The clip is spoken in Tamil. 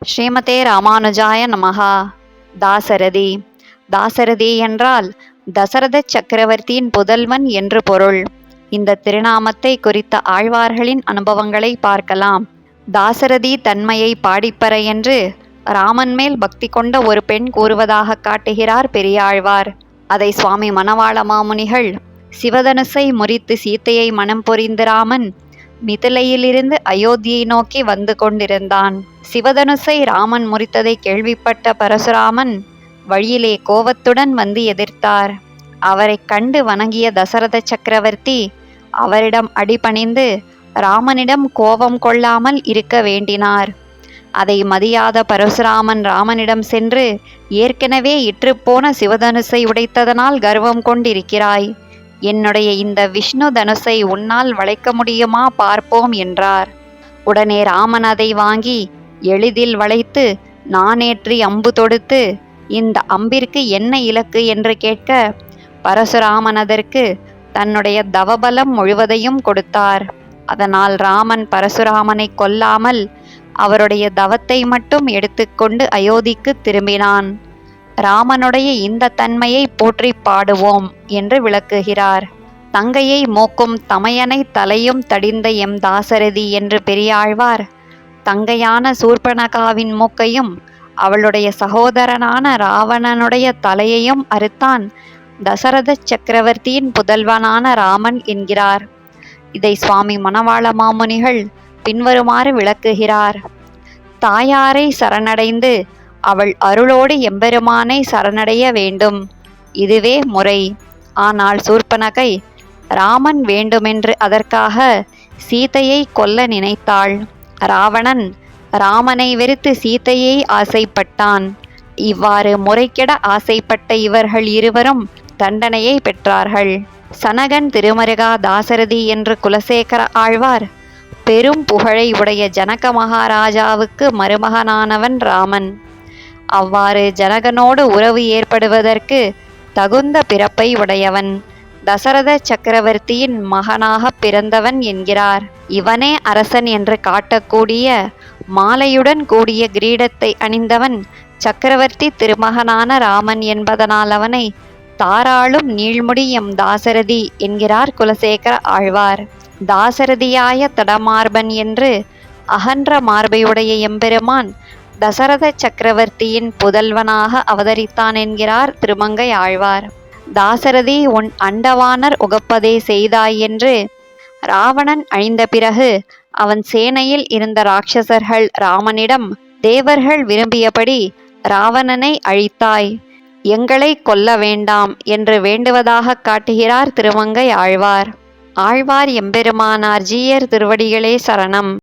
ஸ்ரீமதே ராமானுஜாய நமஹா. தாசரதி. தாசரதி என்றால் தசரத சக்கரவர்த்தியின் புதல்வன் என்று பொருள். இந்த திருநாமத்தை குறித்த ஆழ்வார்களின் அனுபவங்களை பார்க்கலாம். தாசரதி தன்மையை பாடிப்பற என்று ராமன் மேல் பக்தி கொண்ட ஒரு பெண் கூறுவதாக காட்டுகிறார் பெரியாழ்வார். அதை சுவாமி மணவாள மாமுனிகள் சிவதனுசை முறித்து சீத்தையை மனம் புரிந்து ராமன் மிதிலையிலிருந்து அயோத்தியை நோக்கி வந்து கொண்டிருந்தான். சிவதனுசை ராமன் முறித்ததை கேள்விப்பட்ட பரசுராமன் வழியிலே கோபத்துடன் வந்து எதிர்த்தார். அவரை கண்டு வணங்கிய தசரத சக்கரவர்த்தி அவரிடம் அடிபணிந்து ராமனிடம் கோபம் கொள்ளாமல் இருக்க வேண்டினார். அதை மதியாத பரசுராமன் ராமனிடம் சென்று, ஏற்கனவே இற்றுப்போன சிவதனுசை உடைத்ததனால் கர்வம் கொண்டிருக்கிறாய். என்னுடைய இந்த விஷ்ணு தனுசை உன்னால் வளைக்க முடியுமா பார்ப்போம் என்றார். உடனே ராமன் அதை வாங்கி எளிதில் வளைத்து நானேற்றி அம்பு தொடுத்து, இந்த அம்பிற்கு என்ன இலக்கு என்று கேட்க பரசுராமன் அதற்கு தன்னுடைய தவபலம் முழுவதையும் கொடுத்தார். அதனால் ராமன் பரசுராமனை கொல்லாமல் அவருடைய தவத்தை மட்டும் எடுத்துக்கொண்டு அயோத்திக்கு திரும்பினான். ராமனுடைய இந்த தன்மையை போற்றி பாடுவோம் என்று விளக்குகிறார். தங்கையை மோக்கும் தமையனை தலையும் தடிந்த எம் தாசரதி என்று பெரியாழ்வார் தங்கையான சூர்பனகாவின் மூக்கையும் அவளுடைய சகோதரனான ராவணனுடைய தலையையும் அறுத்தான் தசரத சக்கரவர்த்தியின் புதல்வனான ராமன் என்கிறார். இதை சுவாமி மணவாள மாமுனிகள் பின்வருமாறு விளக்குகிறார். தாயாரை சரணடைந்து அவள் அருளோடு எம்பெருமானை சரணடைய வேண்டும். இதுவே முறை. ஆனால் சூர்பனகை ராமன் வேண்டுமென்று அதற்காக சீதையை கொல்ல நினைத்தாள். ராவணன் ராமனை வெறுத்து சீதையை ஆசைப்பட்டான். இவ்வாறு முறைகெட ஆசைப்பட்ட இவர்கள் இருவரும் தண்டனையை பெற்றார்கள். சனகன் திருமருகா தாசரதி என்று குலசேகர ஆழ்வார் பெரும் புகழை உடைய ஜனக மகாராஜாவுக்கு மருமகனானவன் ராமன். அவ்வாறு ஜனகனோடு உறவு ஏற்படுவதற்கு தகுந்த பிறப்பை உடையவன். தசரத சக்கரவர்த்தியின் மகனாக பிறந்தவன் என்கிறார். இவனே அரசன் என்று காட்டக்கூடிய மாலையுடன் கூடிய கிரீடத்தை அணிந்தவன் சக்கரவர்த்தி திருமகனான ராமன் என்பதனால் அவனை தாராளும் நீள்முடி எம் தாசரதி என்கிறார் குலசேகர ஆழ்வார். தாசரதியாய தடமார்பன் என்று அகன்ற மார்பையுடைய எம்பெருமான் தசரத சக்கரவர்த்தியின் புதல்வனாக அவதரித்தான் என்கிறார் திருமங்கை ஆழ்வார். தாசரதி உன் அண்டவானர் உகப்பதே செய்தாய் என்று ராவணன் அழிந்த பிறகு அவன் சேனையில் இருந்த ராட்சசர்கள் ராமனிடம், தேவர்கள் விரும்பியபடி ராவணனை அழித்தாய், எங்களை கொல்ல வேண்டாம் என்று வேண்டுவதாக காட்டுகிறார் திருமங்கை ஆழ்வார். ஆழ்வார் எம்பெருமானார் ஜீயர் திருவடிகளே சரணம்.